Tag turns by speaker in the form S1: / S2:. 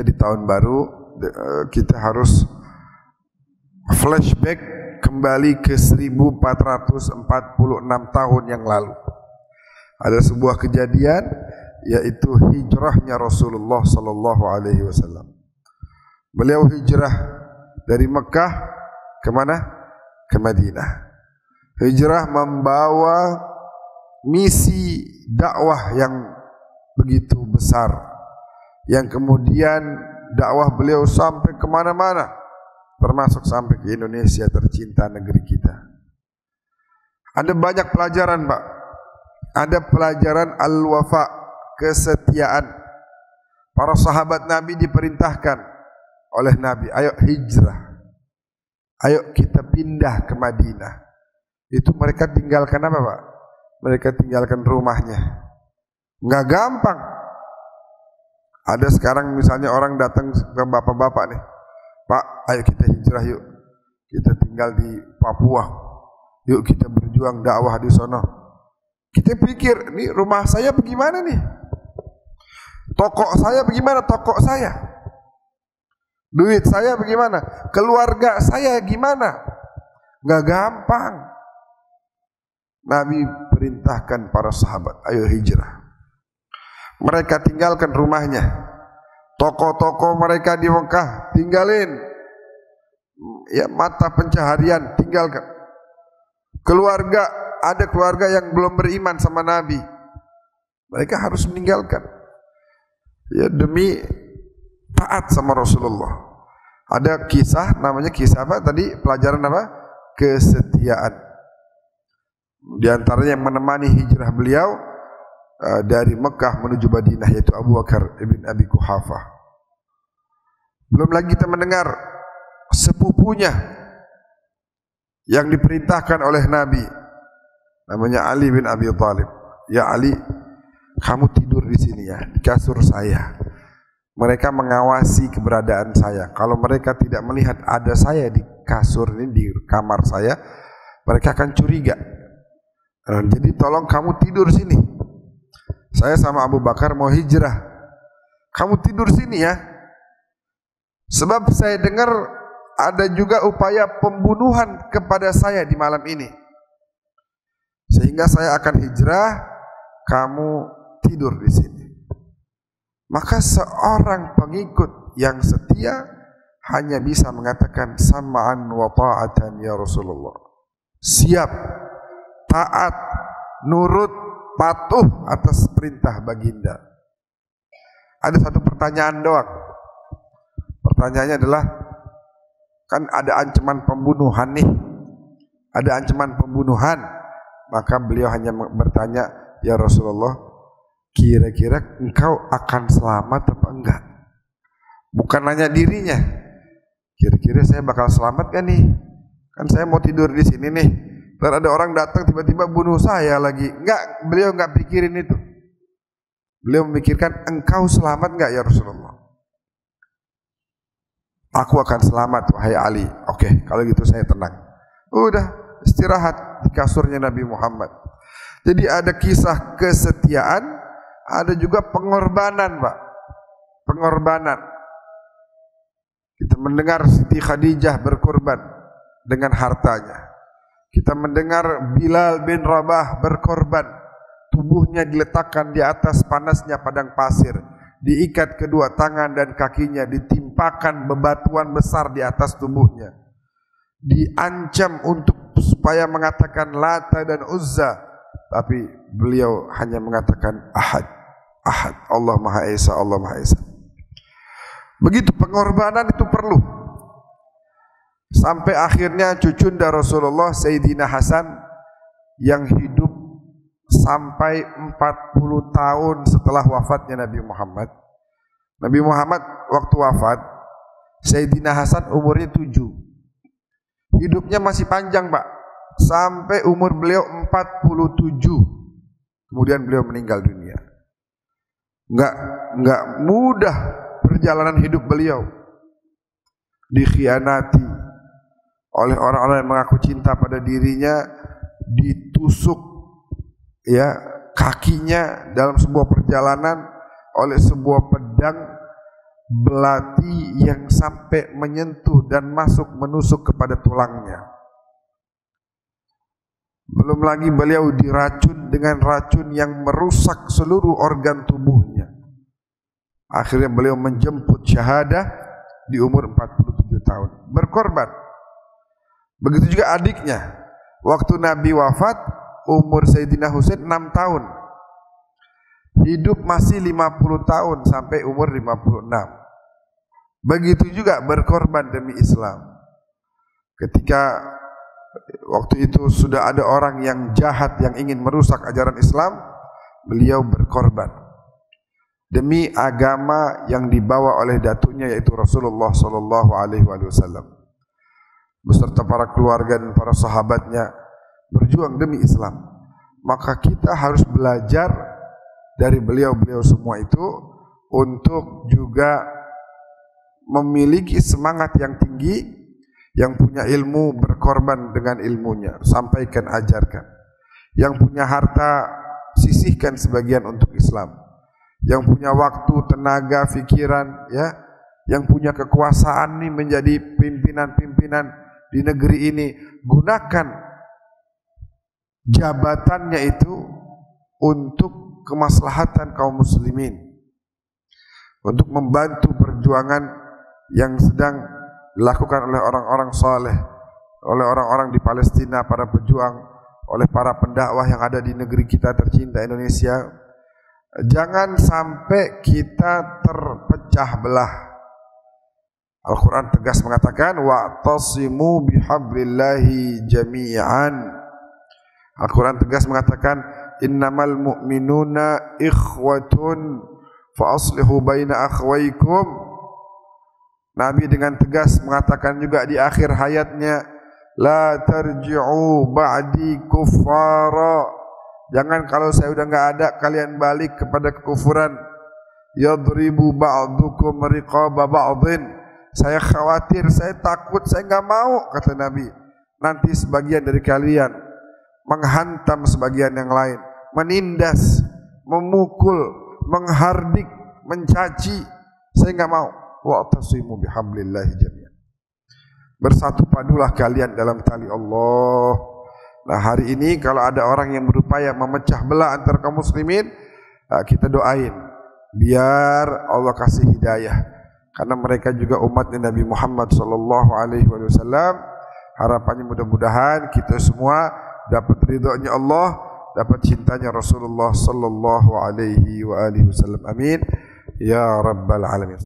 S1: kita di tahun baru, kita harus flashback kembali ke 1446 tahun yang lalu. Ada sebuah kejadian, yaitu hijrahnya Rasulullah sallallahu alaihi wasallam. Beliau hijrah dari Mekah ke mana? Ke Madinah. Hijrah membawa misi dakwah yang begitu besar, yang kemudian dakwah beliau sampai kemana-mana, termasuk sampai ke Indonesia tercinta, negeri kita. Ada banyak pelajaran, Pak. Ada pelajaran al-wafa, kesetiaan. Para sahabat Nabi diperintahkan oleh Nabi, ayo hijrah, ayo kita pindah ke Madinah. Itu mereka tinggalkan apa, Pak? Mereka tinggalkan rumahnya. Nggak gampang. Ada sekarang misalnya orang datang ke bapak-bapak nih, Pak, ayo kita hijrah yuk, kita tinggal di Papua, yuk kita berjuang dakwah di sono. Kita pikir, nih rumah saya bagaimana nih? Toko saya bagaimana? Toko saya. Duit saya bagaimana? Keluarga saya gimana? Nggak gampang. Nabi perintahkan para sahabat, ayo hijrah. Mereka tinggalkan rumahnya. Toko-toko mereka di Mekah tinggalin. Ya, mata pencaharian tinggalkan. Keluarga, ada keluarga yang belum beriman sama Nabi, mereka harus meninggalkan. Ya, demi taat sama Rasulullah. Ada kisah, namanya kisah apa tadi? Pelajaran apa? Kesetiaan. Di antaranya yang menemani hijrah beliau dari Mekah menuju Madinah, yaitu Abu Bakar ibn Abi Quhafah. Belum lagi kita mendengar sepupunya yang diperintahkan oleh Nabi, namanya Ali bin Abi Thalib. Ya Ali, kamu tidur di sini ya, di kasur saya. Mereka mengawasi keberadaan saya. Kalau mereka tidak melihat ada saya di kasur ini, di kamar saya, mereka akan curiga. Jadi tolong kamu tidur sini. Saya sama Abu Bakar mau hijrah. Kamu tidur sini ya. Sebab saya dengar ada juga upaya pembunuhan kepada saya di malam ini. Sehingga saya akan hijrah, kamu tidur di sini. Maka seorang pengikut yang setia hanya bisa mengatakan sam'an wa ta'atan ya Rasulullah. Siap, taat, nurut, patuh atas perintah baginda. Ada satu pertanyaan doang. Pertanyaannya adalah, kan ada ancaman pembunuhan nih. Ada ancaman pembunuhan. Maka beliau hanya bertanya, ya Rasulullah, kira-kira engkau akan selamat apa enggak? Bukan nanya dirinya, kira-kira saya bakal selamat kan nih? Kan saya mau tidur di sini nih, dan ada orang datang tiba-tiba bunuh saya lagi. Enggak, beliau enggak pikirin itu. Beliau memikirkan, engkau selamat enggak ya Rasulullah? Aku akan selamat wahai Ali. Oke, kalau gitu saya tenang. Udah, istirahat di kasurnya Nabi Muhammad. Jadi ada kisah kesetiaan, ada juga pengorbanan, Pak. Pengorbanan. Kita mendengar Siti Khadijah berkorban dengan hartanya. Kita mendengar Bilal bin Rabah berkorban. Tubuhnya diletakkan di atas panasnya padang pasir. Diikat kedua tangan dan kakinya, ditimpakan bebatuan besar di atas tubuhnya. Diancam untuk supaya mengatakan Lata dan Uzza, tapi beliau hanya mengatakan Ahad, Ahad, Allah Maha Esa, Allah Maha Esa. Begitu pengorbanan itu perlu. Sampai akhirnya cucunda Rasulullah Sayyidina Hasan yang hidup sampai 40 tahun setelah wafatnya Nabi Muhammad. Nabi Muhammad waktu wafat, Sayyidina Hasan umurnya 7. Hidupnya masih panjang, Pak. Sampai umur beliau 47. Kemudian beliau meninggal dunia. Enggak mudah perjalanan hidup beliau. Dikhianati oleh orang-orang yang mengaku cinta pada dirinya, ditusuk ya kakinya dalam sebuah perjalanan oleh sebuah pedang, belati yang sampai menyentuh dan menusuk kepada tulangnya. Belum lagi beliau diracun dengan racun yang merusak seluruh organ tubuhnya. Akhirnya beliau menjemput syahadah di umur 47 tahun. Berkorban. Begitu juga adiknya. Waktu Nabi wafat, umur Sayyidina Husain 6 tahun. Hidup masih 50 tahun sampai umur 56. Begitu juga berkorban demi Islam. Ketika waktu itu sudah ada orang yang jahat yang ingin merusak ajaran Islam, beliau berkorban demi agama yang dibawa oleh datuknya, yaitu Rasulullah sallallahu alaihi wasallam. Beserta para keluarga dan para sahabatnya berjuang demi Islam. Maka kita harus belajar dari beliau-beliau semua itu untuk juga memiliki semangat yang tinggi. Yang punya ilmu berkorban dengan ilmunya, sampaikan, ajarkan. Yang punya harta, sisihkan sebagian untuk Islam. Yang punya waktu, tenaga, pikiran, ya, yang punya kekuasaan nih menjadi pimpinan-pimpinan di negeri ini, gunakan jabatannya itu untuk kemaslahatan kaum muslimin, untuk membantu perjuangan yang sedang dilakukan oleh orang-orang saleh, oleh orang-orang di Palestina, para pejuang, oleh para pendakwah yang ada di negeri kita tercinta Indonesia. Jangan sampai kita terpecah belah. Al-Quran tegas mengatakan wa'tasimu bihablillahi jami'an. Al-Quran tegas mengatakan innamal mu'minuna ikhwatun fa aslihu baina akhwaykum. Nabi dengan tegas mengatakan juga di akhir hayatnya, la tarji'u ba'di kuffara. Jangan kalau saya udah enggak ada kalian balik kepada kekufuran. Yadribu ba'dukum riqaba ba'dhin. Saya khawatir, saya takut, saya enggak mau, kata Nabi, nanti sebagian dari kalian menghantam sebagian yang lain, menindas, memukul, menghardik, mencaci. Saya enggak mau. Wa'tasimu bihablillahi jami'an. Bersatu padulah kalian dalam tali Allah. Nah, hari ini kalau ada orang yang berupaya memecah belah antara kaum muslimin, kita doain biar Allah kasih hidayah, karena mereka juga umatnya Nabi Muhammad sallallahu alaihi wasallam. Harapannya mudah-mudahan kita semua dapat ridhonya Allah, dapat cintanya Rasulullah sallallahu alaihi wasallam. Amin ya rabbal alamin.